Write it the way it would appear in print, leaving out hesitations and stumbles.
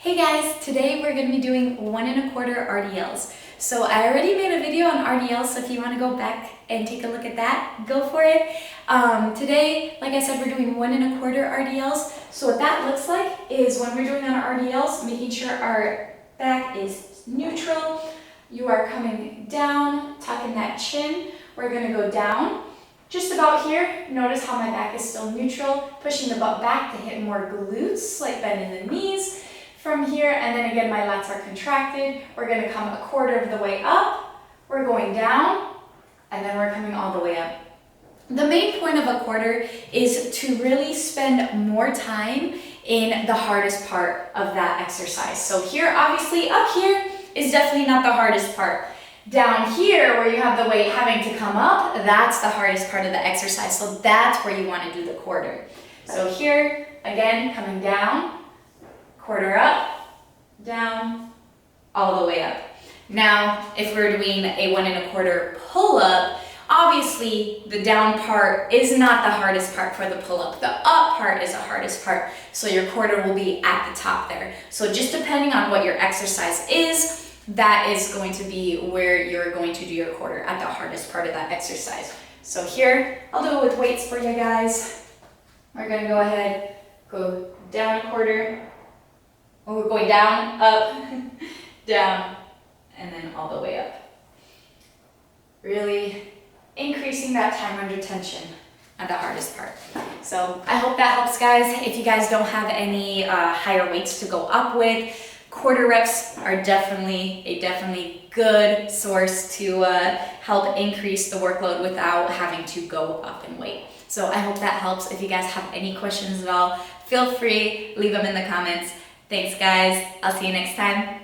Hey guys, today we're going to be doing 1 1/4 RDLs. So I already made a video on RDLs, so if you want to go back and take a look at that, go for it. Today, like I said, we're doing 1 1/4 RDLs. So what that looks like is when we're doing our RDLs, making sure our back is neutral. You are coming down, tucking that chin. We're going to go down. Just about here, notice how my back is still neutral, pushing the butt back to hit more glutes, like bending the knees. From here, and then again, my lats are contracted. We're gonna come 1/4 of the way up. We're going down, and then we're coming all the way up. The main point of 1/4 is to really spend more time in the hardest part of that exercise. So here, obviously, up here is definitely not the hardest part. Down here, where you have the weight having to come up, that's the hardest part of the exercise. So that's where you wanna do the 1/4. So here, again, coming down, 1/4 up, down, all the way up. Now, if we're doing a 1 1/4 pull-up, obviously the down part is not the hardest part for the pull-up. The up part is the hardest part, so your 1/4 will be at the top there. So just depending on what your exercise is, that is going to be where you're going to do your 1/4 at the hardest part of that exercise. So here, I'll do it with weights for you guys. We're gonna go ahead, go down 1/4. We're going down, up, down, and then all the way up. Really increasing that time under tension at the hardest part. So I hope that helps, guys. If you guys don't have any higher weights to go up with, 1/4 reps are definitely good source to help increase the workload without having to go up in weight. So I hope that helps. If you guys have any questions at all, feel free, leave them in the comments. Thanks guys, I'll see you next time.